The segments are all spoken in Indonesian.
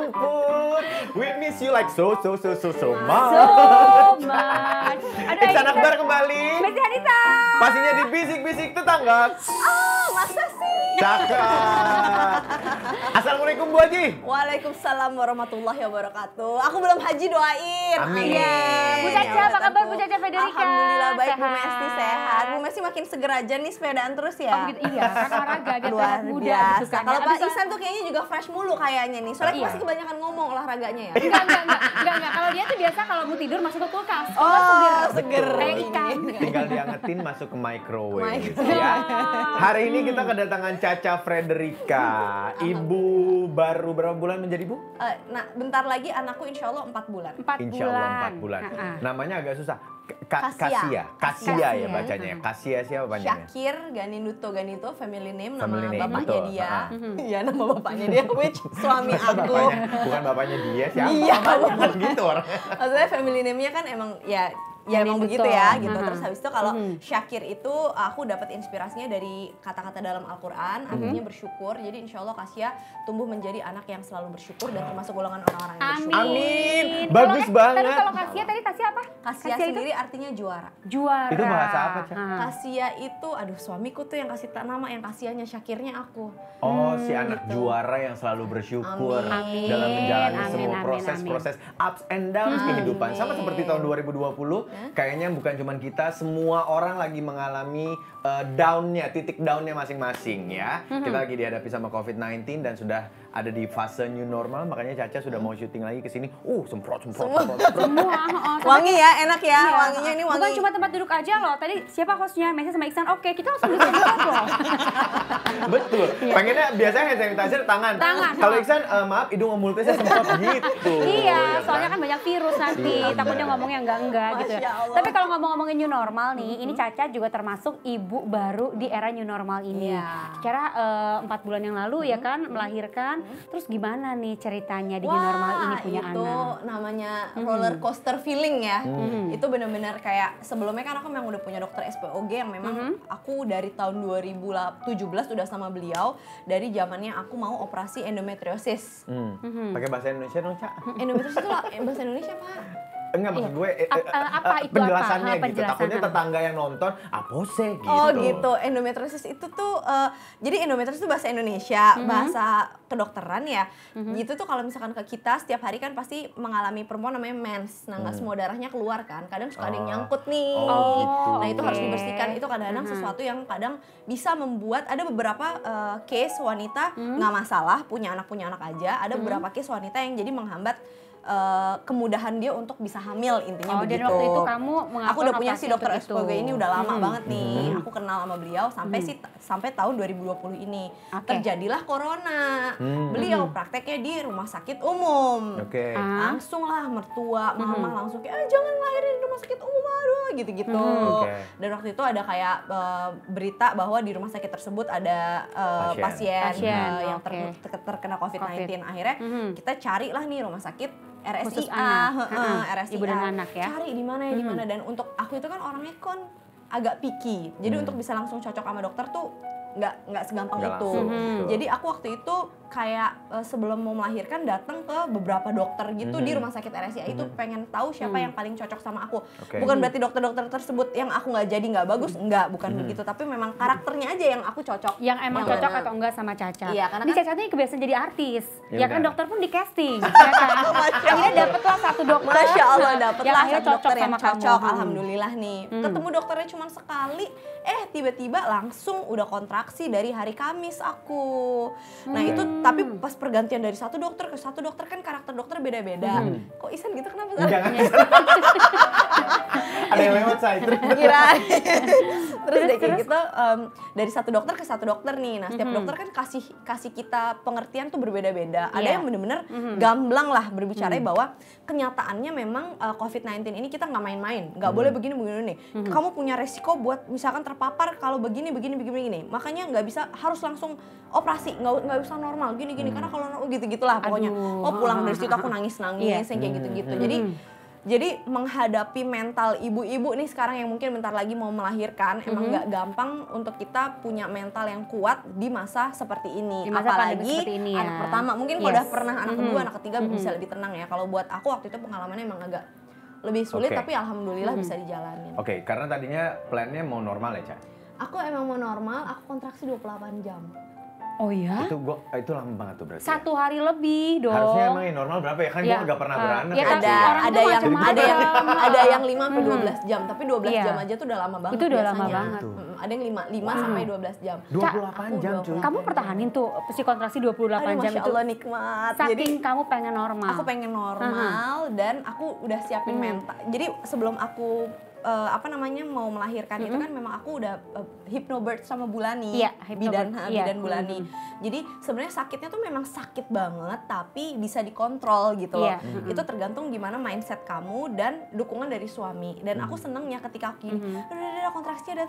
ampun. We miss you like so much. So much. Aduh, Iksan Akbar kembali. Messi Hanisa. Pastinya di bisik-bisik tetangga. Oh, masa sih? Cakep. Assalamualaikum Bu Haji. Waalaikumsalam warahmatullahi wabarakatuh. Aku belum haji, doain. Amin. Bu Caca, apa kabar Bu Caca Federica? Alhamdulillah baik, Bu Sehat. Mesti sehat. Bu Mesti makin seger aja nih sepedaan terus ya. Oh gitu, iya, kan olahraga biar Luar sehat muda biasa. gitu kan. Kalau ya. Pak Abis- Ihsan tuh kayaknya juga fresh mulu kayaknya nih. Soalnya Iya. pasti kebanyakan ngomong olahraganya ya. Enggak. Kalau dia tuh biasa kalau mau tidur masuk ke kulkas. Oh, seger. Kayak ikan. Tinggal diangetin masuk ke microwave. Microwave. Ya. Hari ini kita kedatangan Caca Frederica. Ibu baru berapa bulan menjadi Bu? Nah, bentar lagi anakku insya Allah 4 bulan. 4 Insya Allah 4 bulan. Namanya agak susah. Kasia ya bacanya ya. Kasia siapa panjangnya? Syakir Ganito, family name, nama Family name, bapaknya betul. dia. Iya, nama bapaknya dia, which suami aku. Bukan bapaknya dia, siapa? Iya. Kan gitu orang. Maksudnya family name-nya kan emang ya emang Ganito. begitu ya gitu. Terus habis itu kalau Syakir itu aku dapat inspirasinya dari kata-kata dalam Al-Qur'an, artinya bersyukur. Jadi insya Allah Kasia tumbuh menjadi anak yang selalu bersyukur dan termasuk golongan orang-orang yang bersyukur. Amin. Bagus banget. Tadi kalau Kasia tadi Kasia apa? Kasia itu sendiri artinya juara. juara. Itu bahasa apa, Cak? Kasia itu, aduh suamiku tuh yang kasih nama, yang Kasianya, Syakirnya aku. Oh, si anak juara yang selalu bersyukur Amin. dalam menjalani Amin, semua amin, proses-proses ups and downs kehidupan. Sama seperti tahun 2020, kayaknya bukan cuma kita, semua orang lagi mengalami down-nya, titik down-nya masing-masing ya. Kita lagi dihadapi sama COVID-19 dan sudah ada di fase new normal, makanya Caca sudah mau syuting lagi ke sini. Semprot. Semua. Wangi ya, enak ya, Iya. wanginya ini wangi. Bukan cuma tempat duduk aja loh. Tadi siapa hostnya? Messi sama Iksan. Oke, kita langsung disemprot loh. Betul. Pengennya biasanya hand sanitizer tangan. Tangan. Kalau Iksan, maaf hidung sama mulutnya saya semprot gitu. Iya, ya soalnya kan banyak virus nanti. Iya, Takutnya benar. ngomongnya enggak gitu ya. Masya Allah. Tapi kalau ngomongin new normal nih, ini Caca juga termasuk ibu baru di era new normal ini. Iya. Secara 4 bulan yang lalu ya kan melahirkan. Terus gimana nih ceritanya di new normal ini punya itu anak? namanya roller coaster feeling ya. Itu benar-benar kayak sebelumnya kan aku memang udah punya dokter SPOG yang memang aku dari tahun 2017 udah sama beliau dari zamannya aku mau operasi endometriosis. Pakai bahasa Indonesia dong, Cak. Endometriosis itu bahasa Indonesia, Pak. Enggak, maksud gue Apa itu penjelasannya apa? gitu. Penjelasan. Takutnya tetangga yang nonton, apa sih gitu. Oh gitu, endometriosis itu tuh, jadi endometriosis itu bahasa Indonesia, bahasa kedokteran ya. Gitu tuh kalau misalkan ke kita setiap hari kan pasti mengalami perempuan namanya mens. Nah nggak semua darahnya keluar kan, kadang suka ada yang nyangkut nih. Oh, gitu. Nah itu harus Oke. dibersihkan, itu kadang-kadang sesuatu yang kadang bisa membuat, ada beberapa case wanita nggak masalah, punya anak aja. Ada beberapa case wanita yang jadi menghambat kemudahan dia untuk bisa hamil, intinya Oh, dan begitu. waktu itu kamu melakukan Aku udah punya operasi si dokter untuk itu. SPOG ini udah lama banget nih. Aku kenal sama beliau sampai tahun 2020 ini. Oke. Terjadilah corona. Beliau prakteknya di rumah sakit umum. Oke. Langsung lah mertua, mama langsung kayak jangan lahirin di rumah sakit umum, aduh gitu-gitu. Oke. Dan waktu itu ada kayak berita bahwa di rumah sakit tersebut ada pasien, Pasien, yang oke. terkena COVID-19. Akhirnya kita carilah nih rumah sakit Khusus RSIA, anak. RSIA. Ibu dan anak ya. Cari di mana ya, di mana. Dan untuk aku itu kan orangnya kan agak picky. Jadi untuk bisa langsung cocok sama dokter tuh nggak segampang Nggak itu. langsung, betul. Jadi aku waktu itu kayak sebelum mau melahirkan datang ke beberapa dokter gitu di rumah sakit RSIA itu pengen tahu siapa yang paling cocok sama aku. Oke. Bukan berarti dokter-dokter tersebut yang aku nggak jadi nggak bagus, enggak, bukan begitu. Tapi memang karakternya aja yang aku cocok. Yang emang Yang cocok mana? atau enggak sama Caca. Iya, karena Ini kan- Caca ini kebiasaan jadi artis. Ya Ya kan udah. dokter pun di casting. Ya kan? Akhirnya dapetlah satu dokter. Masya Allah dapetlah yang akhirnya satu dokter yang sama kamu. cocok. Alhamdulillah nih. Ketemu dokternya cuma sekali, tiba-tiba langsung udah kontraksi dari hari Kamis aku. Nah itu tapi pas pergantian dari satu dokter ke satu dokter kan karakter dokter beda-beda. Kok Isan gitu kenapa? Jangan. Ada yang lewat saya. Kira. Terus deh kayak gitu dari satu dokter ke satu dokter nih. Nah setiap dokter kan kasih kita pengertian tuh berbeda-beda. Ada Iya. yang bener-bener gamblang lah berbicara bahwa kenyataannya memang COVID-19 ini kita nggak main-main, nggak boleh begini nih. Kamu punya resiko buat misalkan terpapar kalau begini. Makanya nggak bisa harus langsung operasi, nggak bisa normal gini karena kalau gitu-gitulah pokoknya. Aduh. Oh pulang dari situ aku nangis yang kayak gitu-gitu. Jadi Jadi menghadapi mental ibu-ibu nih sekarang yang mungkin bentar lagi mau melahirkan, emang nggak gampang untuk kita punya mental yang kuat di masa seperti ini. Di masa pandemi Apalagi seperti ini ya. anak pertama, mungkin kalau udah Yes. pernah anak kedua, anak ketiga bisa lebih tenang ya. Kalau buat aku waktu itu pengalamannya emang agak lebih sulit, Oke. tapi alhamdulillah bisa dijalanin. Oke, karena tadinya plannya mau normal ya, Ca? Aku emang mau normal, aku kontraksi 28 jam. Oh ya? Itu lama banget tuh berarti. 1 hari lebih dong. Harusnya emang yang normal berapa ya? Kan Ya, gue nggak pernah beranak ya, ya. tapi Ci. orang tuh macam-macam. Ada yang 5 sampai 12 jam, tapi 12 Iya. jam aja tuh udah lama banget Itu udah lama biasanya. banget. Ada yang 5 sampai 12 jam. 28 jam cuy. Kamu pertahanin tuh si kontraksi 28 Aduh, jam Masya itu. Allah nikmat. Saking kamu pengen normal. Aku pengen normal dan aku udah siapin mental. Jadi sebelum aku mau melahirkan itu kan memang aku udah hypnobirth sama Bulani, Iya, bidan hypnobirth, iya. bidan Bulani. Jadi sebenarnya sakitnya tuh memang sakit banget tapi bisa dikontrol gitu loh. Iya. Itu tergantung gimana mindset kamu dan dukungan dari suami. Dan aku senengnya ketika aku gini, udah kontraksinya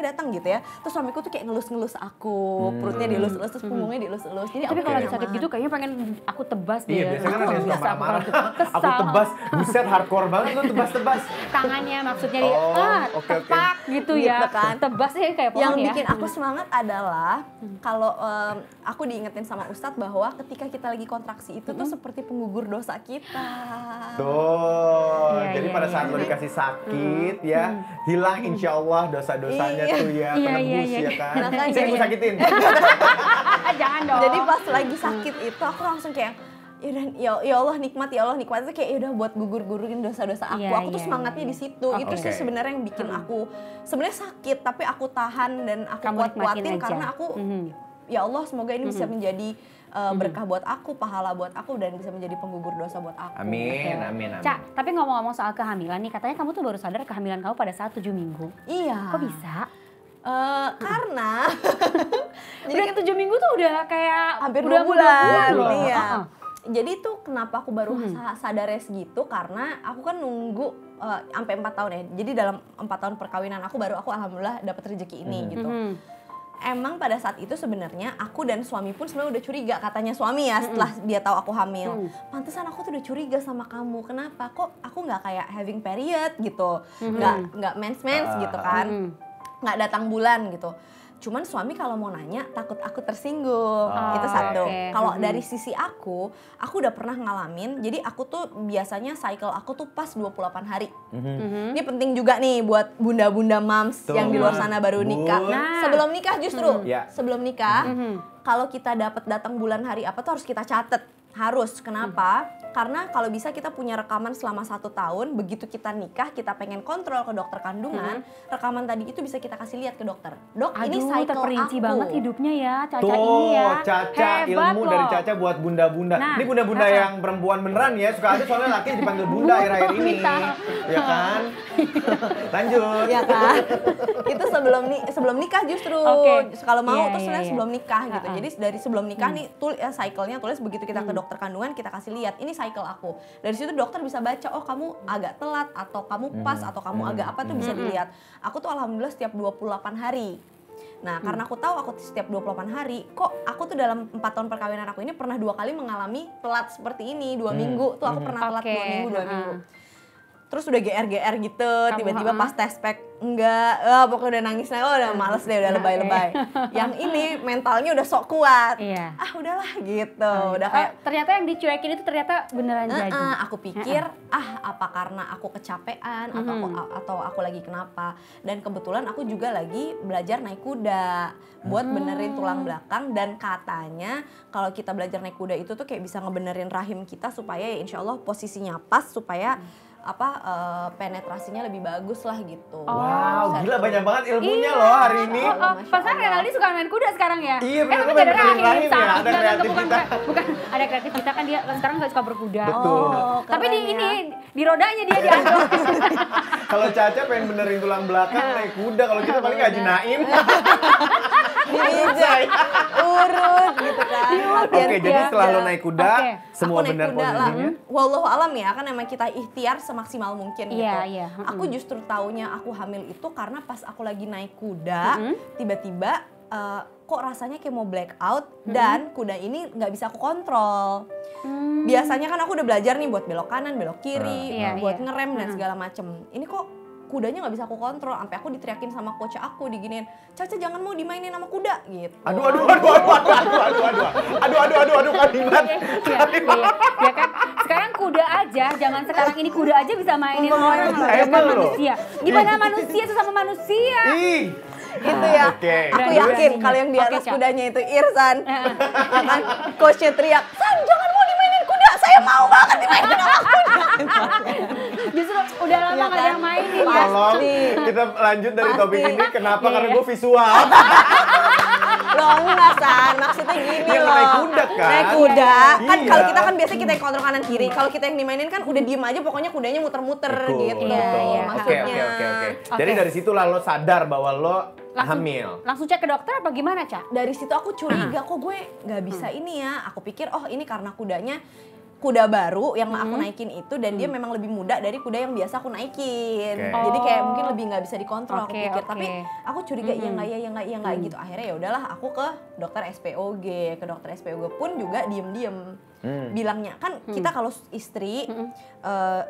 datang gitu ya. Terus suamiku tuh kayak ngelus-ngelus aku, perutnya dielus-elus, terus punggungnya dielus-elus. Jadi Tapi aku kalau kayak lagi sakit nyaman. gitu kayaknya pengen aku tebas deh. Iya, biasanya kan ada yang suka Bisa, marah-marah. kesal. Aku tebas, buset hardcore banget tuh tebas-tebas. Tangannya maksudnya Oh, oke, oke. tepak gitu Gitu ya. kan. Tebas ya kayak pohon Yang ya. bikin aku semangat adalah kalau aku diingetin sama Ustadz bahwa ketika kita lagi kontraksi itu tuh seperti penggugur dosa kita. Tuh, Iya, jadi iya, pada iya. saat lo dikasih sakit ya, hilang insya Allah dosa-dosanya Iya. tuh ya, Iya, penebus iya, ya iya. kan. Makanya. Saya mau sakitin. Jangan dong. Jadi pas lagi sakit itu aku langsung kayak ya Allah nikmat itu kayak udah buat gugur-gugurin dosa-dosa aku. Iya, Aku tuh iya, semangatnya iya. di situ. Itu Oke. sih sebenarnya yang bikin aku sebenarnya sakit tapi aku tahan dan aku Kamu kuat-kuatin nikmatin aja. karena aku ya Allah semoga ini bisa menjadi berkah buat aku, pahala buat aku dan bisa menjadi penggugur dosa buat aku. Amin, amin, amin. Cak, tapi ngomong-ngomong soal kehamilan nih, katanya kamu tuh baru sadar kehamilan kamu pada saat 7 minggu. Iya. Kok bisa? Karena Udah 7 minggu tuh udah kayak hampir udah 2 bulan. loh. Iya. Heeh. Jadi tuh kenapa aku baru sadarnya segitu karena aku kan nunggu sampai 4 tahun ya. Jadi dalam 4 tahun perkawinan aku alhamdulillah dapat rezeki ini gitu. Emang pada saat itu sebenarnya aku dan suami pun sebenarnya udah curiga, katanya suami ya setelah dia tahu aku hamil. Pantesan aku tuh udah curiga sama kamu. Kenapa kok aku nggak kayak having period gitu. Nggak mens gitu kan. Nggak datang bulan gitu. Cuman suami kalau mau nanya takut aku tersinggung. Itu satu. oke. Kalau dari sisi aku udah pernah ngalamin. Jadi aku tuh biasanya cycle aku tuh pas 28 hari. Ini penting juga nih buat bunda-bunda moms Tuh. yang di luar sana baru nikah. Bun. Nah. Sebelum nikah justru. Ya. Sebelum nikah, kalau kita dapat datang bulan hari apa tuh harus kita catet. Harus. Kenapa? Karena kalau bisa kita punya rekaman selama 1 tahun, begitu kita nikah, kita pengen kontrol ke dokter kandungan, rekaman tadi itu bisa kita kasih lihat ke dokter. Dok, ini Aduh, cycle terperinci aku. banget hidupnya ya, Caca Tuh, ini ya. Caca, Hebat ilmu loh. dari Caca buat bunda-bunda. Nah, Ini bunda-bunda yang perempuan beneran ya, suka ada soalnya laki dipanggil bunda akhir-akhir ini. Ya kan? Lanjut. Ya kan? Itu sebelum nikah justru. Oke. Kalau mau Iya, terus iya, sebenarnya iya. sebelum nikah gitu. Jadi dari sebelum nikah nih cycle-nya tulis begitu kita ke dokter kandungan kita kasih lihat ini cycle aku. Dari situ dokter bisa baca oh kamu agak telat atau kamu pas atau kamu agak apa tuh bisa dilihat. Aku tuh alhamdulillah setiap 28 hari. Nah, karena aku tahu aku setiap 28 hari, kok aku tuh dalam 4 tahun perkawinan aku ini pernah 2 kali mengalami telat seperti ini, 2 minggu tuh aku pernah telat Oke, 2 minggu, 2 heeh. minggu. Terus udah GR gitu, tiba-tiba heeh. pas tes pack enggak, pokoknya udah nangis, udah males deh, udah lebay-lebay. Yang ini mentalnya udah sok kuat. Iya. Ah udahlah gitu, udah kayak Ternyata yang dicuekin itu ternyata beneran jadi. aku pikir apa karena aku kecapean atau aku lagi kenapa. Dan kebetulan aku juga lagi belajar naik kuda buat benerin tulang belakang dan katanya kalau kita belajar naik kuda itu tuh kayak bisa ngebenerin rahim kita supaya ya insya Allah posisinya pas supaya penetrasinya lebih bagus lah gitu. Wow, gila banyak banget ilmunya Iya. loh hari ini. Pasan Renaldi suka main kuda sekarang ya? Iya, bener, tapi main ada benerin rahim ya, Sama. ada Enggak, kreatif bukan, kita. bukan, ada kreatif kita kan dia sekarang nggak suka berkuda. Betul. Tapi keren di ya. ini di rodanya dia diangkut. Kalau Caca pengen benerin tulang belakang naik kuda, kalau kita paling ngaji naim. Dijak, urut gitu kan. Oke, jadi setelah lo naik kuda, Oke. semua Aku naik benar kuda lah. posisinya. Wallahu alam ya, kan emang kita ikhtiar semaksimal mungkin gitu. Iya, iya. Aku justru taunya aku hamil itu karena pas aku lagi naik kuda, tiba-tiba kok rasanya kayak mau black out dan kuda ini nggak bisa aku kontrol. Biasanya kan aku udah belajar nih buat belok kanan, belok kiri, Iya, buat iya. ngerem dan segala macem. Ini kok kudanya nggak bisa aku kontrol, sampai aku diteriakin sama coach aku, diginiin, Caca jangan mau dimainin sama kuda gitu. Aduh, kalimat. Ya kan, sekarang kuda aja, jangan sekarang ini kuda aja bisa mainin orang loh, Emang bukan loh. manusia. Gimana manusia itu sama manusia? Ih. Gitu ya. Oke. Aku Berani, yakin beraninya. kalau yang di atas Oke, Ca. kudanya itu Irsan, ya kan, coachnya teriak, San jangan mau dimainin kuda, saya mau banget dimainin sama kuda. Justru udah lama Iya nggak ada kan? yang mainin ya. Tolong Pasti. kita lanjut dari topik Pasti. ini. Kenapa? Iya, Karena iya. gue visual. Loh enggak San, maksudnya gini Yang loh. naik kuda kan? Naik kuda, kan Iya. kalau kita kan biasa kita yang kontrol kanan kiri, kalau kita yang dimainin kan udah diem aja pokoknya kudanya muter-muter Betul, gitu. Iya, iya. Maksudnya. Oke. Jadi dari situlah lo sadar bahwa lo hamil. Langsung cek ke dokter apa gimana, Ca? Dari situ aku curiga kok gue nggak bisa ini ya. Aku pikir oh ini karena kudanya kuda baru yang aku naikin itu dan dia memang lebih muda dari kuda yang biasa aku naikin. Oke. Jadi kayak mungkin lebih nggak bisa dikontrol aku Oke, pikir. oke. Tapi aku curiga iya nggak gitu. Akhirnya ya udahlah aku ke dokter SPOG. Ke dokter SPOG pun juga diem-diem. Bilangnya kan kita kalau istri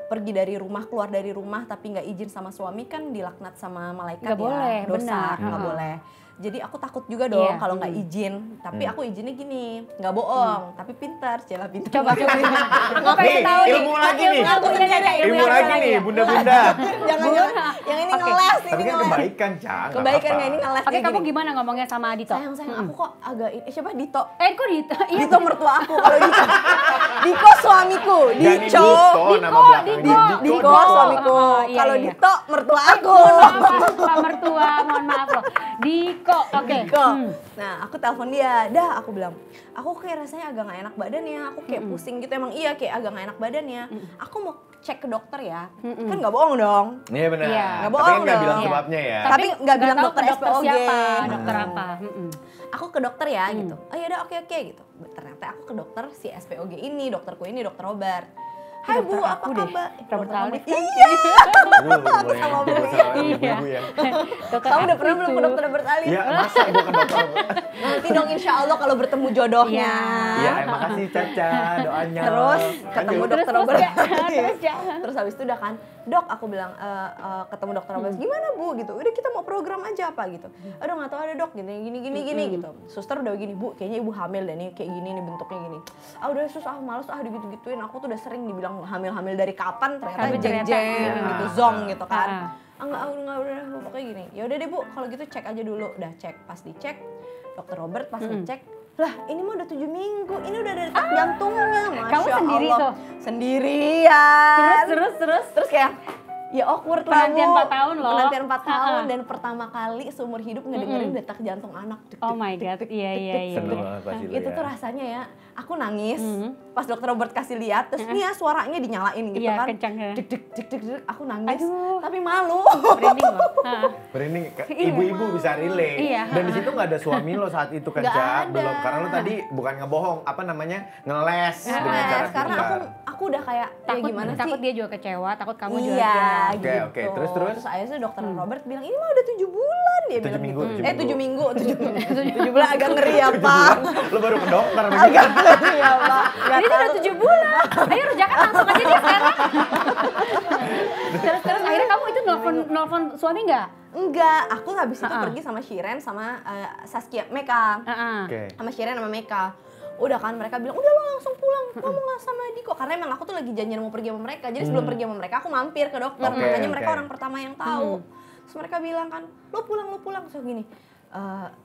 pergi dari rumah, keluar dari rumah tapi nggak izin sama suami kan dilaknat sama malaikat Nggak ya. boleh, Dosa, benar. nggak boleh. Jadi aku takut juga dong Iya. kalau nggak izin. Tapi aku izinnya gini, nggak bohong, tapi pintar, celah pintar. Coba. Gue pengen Nih, tahu nih. ilmu lagi nih. Ilmu Ilmu lagi nih, bunda-bunda. Jangan-jangan yang ini Oke. ngeles, Tapi ini kan ngeles. kebaikan, Cang. Kebaikan nggak ini ngeles. Oke, dia kamu gini. gimana ngomongnya sama Adito? Sayang, aku kok agak siapa Dito? Kok Dito? Iya. Dito mertua aku kalau Dito. Diko suamiku, Gak nih, Dico. nama belakangnya. Diko suamiku. Oh, iya, Kalau iya. Dito mertua aku. Pak mertua, mohon maaf loh. Diko, oke. Diko. Nah, aku telepon dia. Dah, aku bilang, aku kayak rasanya agak gak enak badannya. Aku kayak pusing gitu. Emang iya kayak agak gak enak badannya. Aku mau cek ke dokter ya. Kan gak bohong dong. Iya benar. Iya. Tapi Nggak bohong kan nggak dong. bilang Iya. sebabnya ya. Tapi nggak bilang tahu dokter ke dokter SPOG. siapa, dokter apa. Aku ke dokter ya gitu. Oh ya udah oke gitu. Ternyata aku ke dokter si SPOG ini, dokterku ini dokter Robert. Hai Bu, apa kabar? Robert Aldi. Iya. Aduh, boleh Sama ibu sama ibu-ibu ya. Dokter Kamu udah apa pernah belum itu? ke dokter Robert Ali? Iya, masa gue ke dokter? Nanti dong insya Allah kalau bertemu jodohnya. Iya, makasih Caca doanya. Terus ketemu Lanjut. dokter Robert. ya. Terus ya. Terus habis itu udah kan, Dok aku bilang ketemu dokter Robert. Gimana Bu gitu? Udah kita mau program aja apa gitu. Aduh nggak tahu ada dok gini gitu. Suster udah gini Bu, kayaknya ibu hamil dan ini kayak gini nih bentuknya gini. Ah udah sus males digitu-gituin. Aku tuh udah sering dibilang hamil dari kapan ternyata Tapi ternyata, jeng-jeng iya. gitu zong gitu kan. Ah. Enggak udah pokoknya gini. Ya udah deh Bu, kalau gitu cek aja dulu. Udah cek, pas dicek dokter Robert pas ngecek lah ini mah udah 7 minggu, ini udah ada detak jantungnya, Masya Kamu sendiri Allah. tuh? Sendirian. Terus. Kayak ya awkward lah Bu. Penantian 4 tahun loh. Penantian 4 tahun Ha-ha. dan pertama kali seumur hidup ngedengerin detak jantung anak. Duk, Oh duk, my duk, God, duk, iya, duk, iya, duk, iya. duk, Seneng duk. banget pasti lo Itu ya. tuh rasanya ya, aku nangis pas dokter Robert kasih lihat, terus nih ya suaranya dinyalain gitu Iya, kan. kencang ya. Duk, duk, duk, duk, duk. Aku nangis, Aduh. tapi malu. Merinding loh. Merinding, ibu-ibu bisa relate. Iya. Dan di situ nggak ada suami lo saat itu kan, Nggak Ca? ada. Belum. Karena lo tadi bukan ngebohong, apa namanya, ngeles dengan cara Ngeles, karena pintar. aku udah kayak ya gimana sih? Takut dia juga kecewa, takut kamu juga. Iya, Oke, gitu. oke. Terus? akhirnya dokter Robert bilang, ini mah udah 7 bulan. Dia 7 bilang minggu, gitu. 7 7 minggu. minggu. 7 bulan agak ngeri ya, Pak. Lo baru ke dokter begitu. Agak ngeri ya, Pak. Ini udah 7 bulan. Ayo rujakan langsung aja dia sekarang. Terus akhirnya kamu itu nelfon suami nggak? Enggak, aku habis itu pergi sama Shiren sama Saskia, Meka. Oke. Sama Shiren sama Meka. Udah kan mereka bilang, udah lo langsung pulang, kamu nggak sama Diko. Karena emang aku tuh lagi janjian mau pergi sama mereka. Jadi sebelum pergi sama mereka aku mampir ke dokter. Oke, Makanya mereka oke. orang pertama yang tahu. Terus mereka bilang kan, lo pulang. So gini,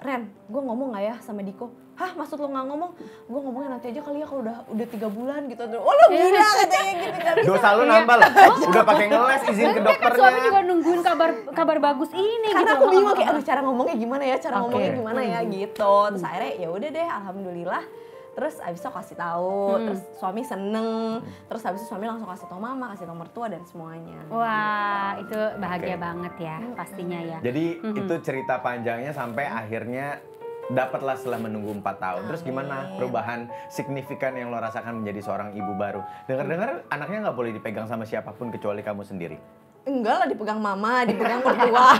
Ren, gue ngomong nggak ya sama Diko? Hah, maksud lo nggak ngomong? Gue ngomongnya nanti aja kali ya kalau udah 3 bulan gitu. Oh lo gila katanya gitu. Gak bisa. Dosa lo nambah loh. Udah pakai ngeles izin ke Kan suami juga dokternya. nungguin kabar bagus ini Karena gitu. aku bingung kayak, aduh cara ngomongnya gimana ya, ngomongnya Oke. gimana ya gitu. Terus akhirnya ya udah deh, alhamdulillah. Terus abis itu kasih tahu, terus suami seneng, terus abis itu suami langsung kasih tahu mama, kasih tahu mertua dan semuanya. Wah, itu bahagia Oke. banget ya pastinya ya. Jadi itu cerita panjangnya sampai akhirnya dapatlah setelah menunggu 4 tahun. Terus gimana perubahan signifikan yang lo rasakan menjadi seorang ibu baru? Dengar-dengar anaknya nggak boleh dipegang sama siapapun kecuali kamu sendiri. Enggak lah, dipegang mama, dipegang mertua.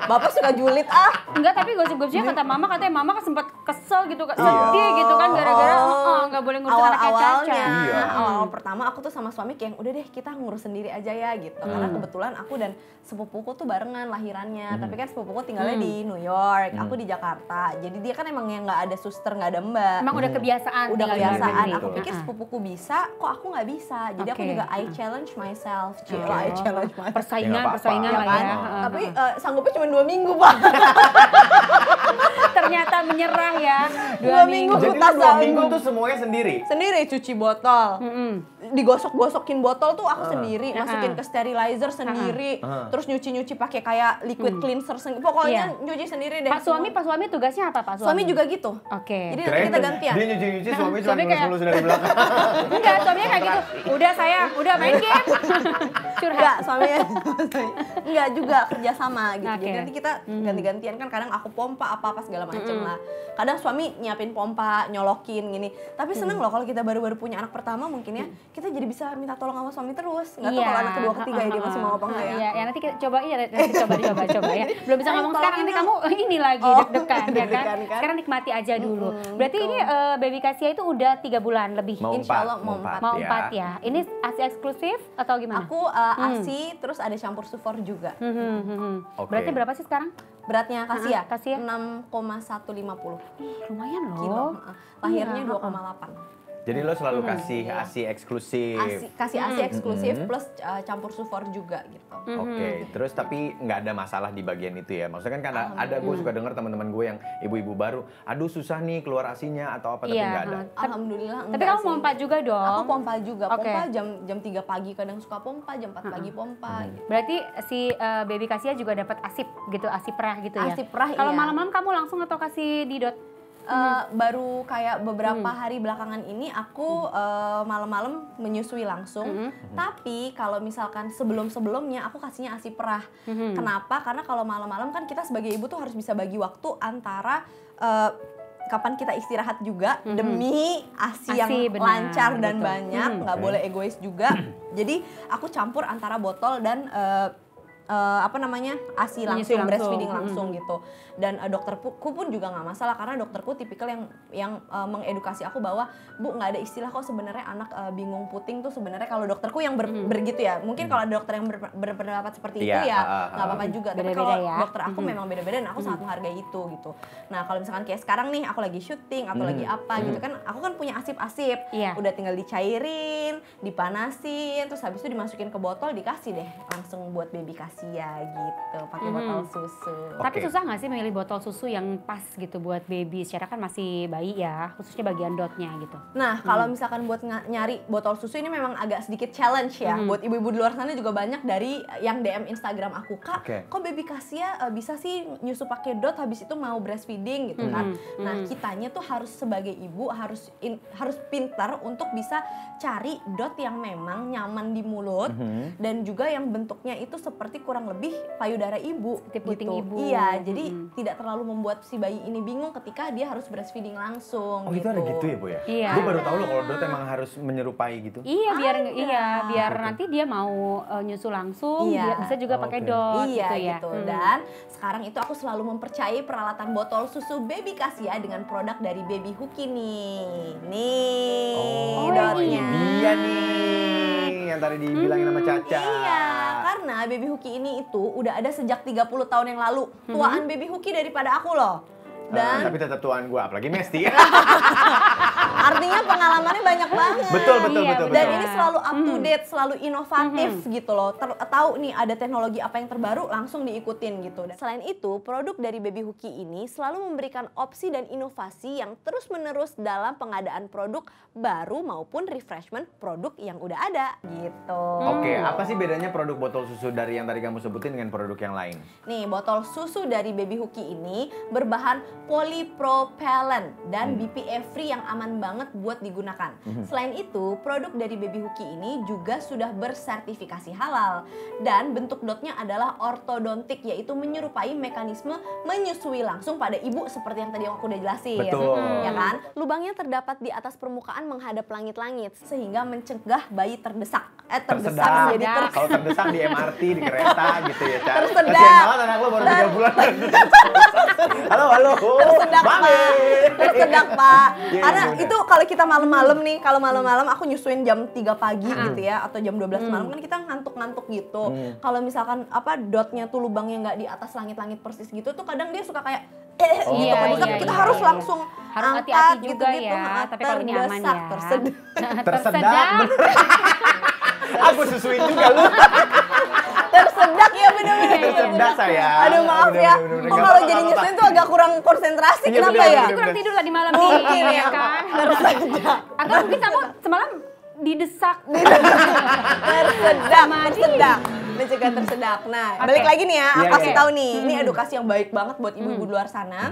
Bapak suka julid Enggak, tapi gosip-gosipnya kata mama, katanya mama kan sempat kesel gitu, Iya. sedih gitu kan gara-gara nggak boleh ngurusin anaknya Caca. awal-awalnya. Iya. Awal pertama aku tuh sama suami kayak udah deh kita ngurus sendiri aja ya gitu. Karena kebetulan aku dan sepupuku tuh barengan lahirannya. Tapi kan sepupuku tinggalnya di New York, aku di Jakarta. Jadi dia kan emang yang nggak ada suster, nggak ada mbak. Emang udah kebiasaan. Udah tinggal di luar kebiasaan. negeri. Aku pikir sepupuku bisa, kok aku nggak bisa. Jadi aku Oke. juga I challenge myself. Cila, I challenge myself. Ya, nggak apa-apa. Persaingan Ya lah kan? ya. Tapi sanggupnya cuma 2 minggu, Pak. Ternyata menyerah ya. 2 minggu. Jadi lu Tak 2 minggu sanggup. tuh semuanya sendiri? Sendiri cuci botol. Digosok-gosokin botol tuh aku sendiri, masukin ke sterilizer sendiri, terus nyuci-nyuci pakai kayak liquid cleanser pokoknya nyuci sendiri deh. Pak suami tugasnya apa Pak Suami juga gitu. Oke. Jadi nanti kita gantian. Dia nyuci-nyuci, suami cuma Suami kayak- ngelus-ngelus dari belakang. Enggak, suaminya kayak gitu. Udah sayang, udah main game. Curhat. Enggak, suaminya enggak juga kerja sama gitu. Oke. Jadi nanti kita ganti-gantian kan, kadang aku pompa apa-apa segala macem lah. Kadang suami nyiapin pompa, nyolokin gini. Tapi seneng loh kalau kita baru-baru punya anak pertama mungkin ya, kita jadi bisa minta tolong sama suami terus. Enggak tahu kalau anak kedua ketiga ya dia masih mau apa enggak ya. Iya, ya nanti kita coba ya, nanti coba ya. Belum bisa Ayo, ngomong sekarang, nanti kamu tolongin ini lagi Oh, deg-degan ya kan. deg-degan kan? Sekarang nikmati aja dulu. Berarti betul. ini baby Kasia itu udah 3 bulan lebih. Mau Insya Allah 4, mau 4. Mau 4 ya. Ini ASI eksklusif atau gimana? Aku ASI terus ada campur sufor juga. Oke. Berarti berapa sih sekarang? Beratnya Kasia, Kasia? 6,150 Ih, lumayan kilo. loh. Lahirnya Iya, 2,8. Jadi lo selalu kasih ASI eksklusif. Kasih ASI eksklusif plus campur sufor juga gitu. Oke, terus tapi nggak ada masalah di bagian itu ya. Maksudnya kan ada gue suka dengar teman-teman gue yang ibu-ibu baru, aduh susah nih keluar ASINya atau apa, tapi Iya, nggak ada. Alhamdulillah Tapi enggak kamu sih. pompa juga dong. Aku pompa juga, Oke. pompa jam 3 pagi kadang suka pompa, jam 4 pagi pompa gitu. Berarti si baby Kasia juga dapat asip gitu, asip perah gitu ya. Asip perah, Kalau iya. malam-malam kamu langsung atau kasih didot? Baru kayak beberapa hari belakangan ini aku malam-malam menyusui langsung. Tapi kalau misalkan sebelum-sebelumnya aku kasihnya ASI perah. Kenapa? Karena kalau malam-malam kan kita sebagai ibu tuh harus bisa bagi waktu antara kapan kita istirahat juga demi ASI yang benar, lancar dan betul. banyak, nggak boleh egois juga. Jadi aku campur antara botol dan ASI Menyusui langsung, breastfeeding langsung. langsung gitu. Dan dokterku pun juga nggak masalah karena dokterku tipikal yang mengedukasi aku bahwa Bu nggak ada istilah kok sebenarnya anak bingung puting tuh sebenarnya. Kalau dokterku yang bergitu ya, mungkin kalau ada dokter yang berpendapat seperti itu Iya, ya nggak apa-apa juga. Tapi Beda-beda kalau ya. dokter aku memang beda-beda dan aku sangat menghargai itu gitu. Nah kalau misalkan kayak sekarang nih aku lagi syuting atau lagi apa gitu kan, aku kan punya asip-asip, Iya. udah tinggal dicairin, dipanasin, terus habis itu dimasukin ke botol, dikasih deh langsung buat baby Kasia gitu, pakai botol susu. Tapi Oke. susah nggak sih milih botol susu yang pas gitu buat baby? Secara kan masih bayi ya, khususnya bagian dotnya gitu. Nah, kalau misalkan buat nyari botol susu ini memang agak sedikit challenge ya. Buat ibu-ibu di luar sana juga banyak dari yang DM Instagram aku, Kak, Oke. kok baby Kasia bisa sih nyusu pakai dot habis itu mau breastfeeding gitu kan. Nah, kitanya tuh harus sebagai ibu harus pintar untuk bisa cari dot yang memang nyaman di mulut dan juga yang bentuknya itu seperti kurang lebih payudara ibu Seperti puting gitu. ibu. Iya, jadi tidak terlalu membuat si bayi ini bingung ketika dia harus breastfeeding langsung Oh itu ada gitu ya Bu ya? Iya. Gue baru tahu loh kalau dot emang harus menyerupai gitu. Iya, biar nanti dia mau nyusu langsung, Iya. dia bisa juga pakai Oke. dot Iya gitu ya. gitu. Dan sekarang itu aku selalu mempercayai peralatan botol susu baby Kasia dengan produk dari Baby Hooky nih. Nih Oh, dotnya. dia nih yang tadi dibilangin sama Caca. Iya, karena Baby Hooky ini itu udah ada sejak 30 tahun yang lalu. Tuaan Baby Hooky daripada aku loh. Dan Tapi tetap tuan gue, apalagi Mesti. artinya pengalamannya banyak banget. Betul. Iya, Dan benar. ini selalu up to date, selalu inovatif gitu loh. Tahu nih ada teknologi apa yang terbaru langsung diikutin gitu. Dan selain itu, produk dari Baby Hooky ini selalu memberikan opsi dan inovasi yang terus-menerus dalam pengadaan produk baru maupun refreshment produk yang udah ada gitu. Oke, apa sih bedanya produk botol susu dari yang tadi kamu sebutin dengan produk yang lain? Nih, botol susu dari Baby Hooky ini berbahan polypropylene dan BPA free yang aman banget buat digunakan. Selain itu, produk dari Baby Hooky ini juga sudah bersertifikasi halal dan bentuk dotnya adalah ortodontik, yaitu menyerupai mekanisme menyusui langsung pada ibu seperti yang tadi aku udah jelasin. Betul. Ya kan? Lubangnya terdapat di atas permukaan menghadap langit-langit sehingga mencegah bayi terdesak. Tersedak. Jadi Kalau terdesak di MRT, di kereta gitu ya, Ca. Tersedak. Kasian banget anak lo baru 3 bulan. Halo. Tersedak, Mami. Pak. Tersedak, Pak. Iya, Karena iya, itu kalau kita malam-malam nih, kalau malam-malam aku nyusuin jam 3 pagi gitu ya, atau jam 12 malam kan kita ngantuk-ngantuk gitu. Kalau misalkan dotnya tuh lubangnya nggak di atas langit-langit persis gitu tuh kadang dia suka kayak gitu. Iya, Pada iya, kita iya, harus iya. langsung Harus angkat hati-hati juga gitu-gitu. ya, tapi kalau ini aman ya. Tersedak. Tersedak. Aku susuin juga lu. Tersedak ya bener-bener. Tersedak saya. Aduh maaf ya. Kok kalau jadi nyusuin tuh agak kurang konsentrasi, Iya, kenapa bener, ya? bener. Kurang tidur lah di malam Mungkin ini, ya. ya kan? Tersedak. Atau mungkin kamu semalam didesak. Tersedak. Mencegah tersedak. Nah, balik lagi nih ya, aku Iya, kasih iya. tahu nih. Ini edukasi yang baik banget buat ibu-ibu di luar sana.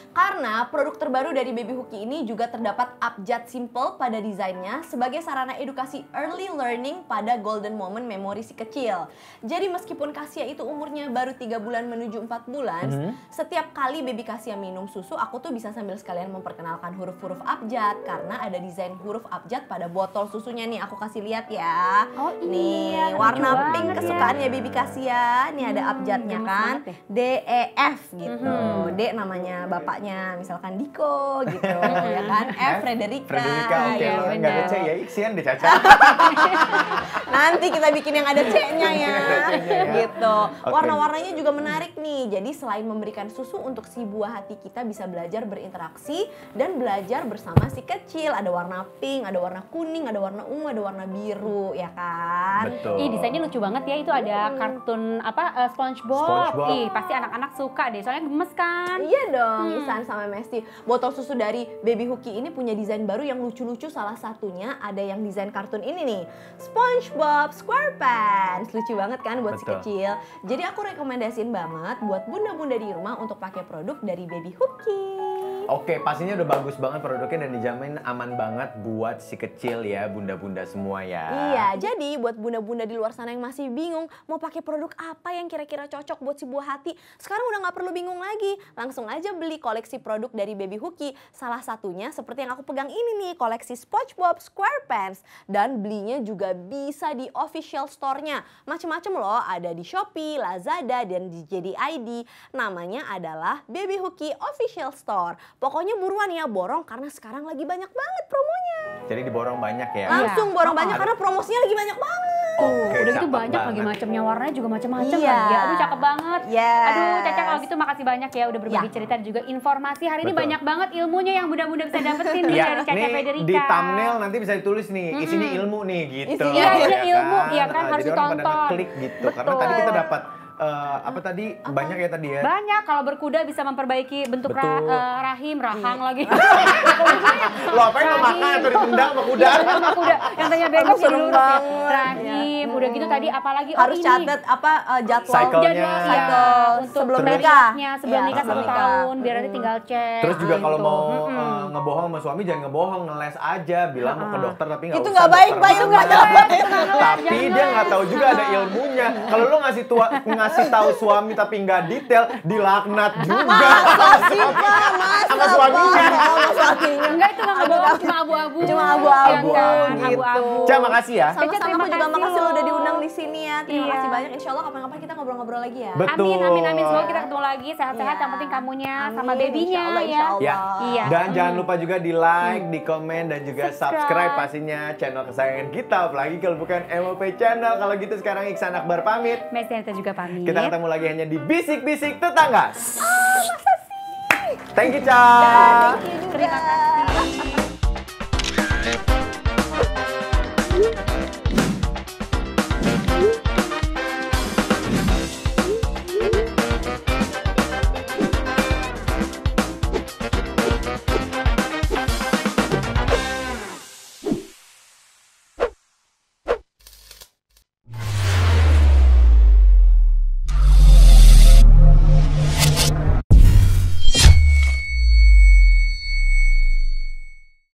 Karena produk terbaru dari Baby Hooky ini juga terdapat abjad simple pada desainnya sebagai sarana edukasi early learning pada golden moment memori si kecil. Jadi meskipun Kasia itu umurnya baru 3 bulan menuju 4 bulan, setiap kali baby Kasia minum susu, aku tuh bisa sambil sekalian memperkenalkan huruf-huruf abjad karena ada desain huruf abjad pada botol susunya nih. Aku kasih lihat ya. Oh Nih, iya, warna lucu pink banget ya. kesukaannya baby Kasia. Nih ada abjadnya gemes kan. banget ya. D, E, F gitu. D namanya bapaknya, misalkan Diko gitu, ya kan. F, Frederica. Oke, Iya, lo nggak ada benar. C ya, Ixian deh Caca. Nanti kita bikin yang ada C-nya ya. Ada C-nya ya. Gitu. Oke. Warna-warnanya juga menarik nih. Jadi selain memberikan susu untuk si buah hati, kita bisa belajar berinteraksi dan belajar bersama si kecil. Ada warna pink, ada warna kuning, ada warna ungu, ada warna biru, ya kan. Betul. Ih, desainnya lucu banget ya. Itu ada kartun SpongeBob. SpongeBob. Ih, pasti anak-anak suka deh. Soalnya gemes kan. Iya dong, Isan sama Mesti. Botol susu dari Baby Hooky ini punya desain baru yang lucu-lucu. Salah satunya ada yang desain kartun ini nih, SpongeBob SquarePants. Lucu banget kan buat si Betul. kecil. Jadi aku rekomendasiin banget buat bunda-bunda di rumah untuk pakai produk dari Baby Hooky. Oke, pastinya udah bagus banget produknya dan dijamin aman banget buat si kecil ya, bunda-bunda semua ya. Iya, jadi buat bunda-bunda di luar sana yang masih bingung mau pakai produk apa yang kira-kira cocok buat si buah hati, sekarang udah nggak perlu bingung lagi. Langsung aja beli koleksi produk dari Baby Hooky. Salah satunya seperti yang aku pegang ini nih, koleksi SpongeBob SquarePants. Dan belinya juga bisa di official store-nya. Macem-macem loh, ada di Shopee, Lazada, dan di JD.ID. Namanya adalah Baby Hooky Official Store. Pokoknya buruan ya, borong karena sekarang lagi banyak banget promonya. Jadi diborong banyak ya. Langsung borong banyak Ada- karena promosinya lagi banyak banget. Oke, Udah gitu cakep banyak lagi banget. macamnya, warnanya juga macam-macam Iya. lagi ya. Aduh, cakep banget. Yes. Aduh, Caca kalau gitu makasih banyak ya udah berbagi Ya. cerita dan juga informasi. Hari ini Betul. banyak banget ilmunya yang mudah-mudah bisa dapetin nih Ya, dari Caca nih Federica. di thumbnail nanti bisa ditulis nih, isinya ilmu nih gitu. Isinya ada ilmu, ya kan, harus Jadi orang pada ditonton. ngeklik gitu. Karena Betul. tadi kita dapat apa tadi? Banyak ya tadi ya. Banyak, kalau berkuda bisa memperbaiki bentuk Betul. rahim, rahang lagi. Lo apain lo makan atau ditendang sama kuda? Sama kuda, yang tanya bengkok Aduh, jadi serem lurus ya. banget. Rahim, udah gitu tadi apalagi Harus ini. catat jadwal Cycle-nya. Jadwal cycle ya, untuk sebelum Terus- nikah. sebelum Iya, nikah sebelum 1 nikah. tahun, biar nanti tinggal cek. Terus juga kalau gitu. mau ngebohong sama suami jangan ngebohong, ngeles aja, bilang mau ke dokter tapi nggak Itu usah. nggak baik, dokter Pak, itu nggak mana. baik. Tapi dia nggak tahu juga ada ilmunya. Kalau lo ngasih tahu suami tapi nggak detail, dilaknat juga. Masa sih, Pak? Masa, Sama suaminya. Pak? Sama suaminya. Enggak, itu nggak ngebohong, cuma abu-abu. Cuma abu-abu, Ya kan, gitu. abu-abu. Ca, makasih ya. Sama-sama, terima aku juga kasih makasih lo loh. udah diundang di sini ya. Terima Iya. kasih banyak. Insya Allah kapan-kapan kita ngobrol-ngobrol lagi ya. Betul. Amin, amin, amin. Semoga kita ketemu lagi sehat-sehat. Iya. Yang penting kamunya sama Amin, babynya insya Allah, ya. insya Allah. Ya. Iya. Dan jangan lupa juga di like, di komen, dan juga Subscribe. subscribe pastinya channel kesayangan kita. Apalagi kalau bukan MOP Channel. Kalau gitu sekarang Iksan Akbar pamit. Messi Anita juga pamit. Kita ketemu lagi hanya di Bisik-Bisik Tetangga. Masa sih? Thank you, Ca. Thank you juga. Terima kasih.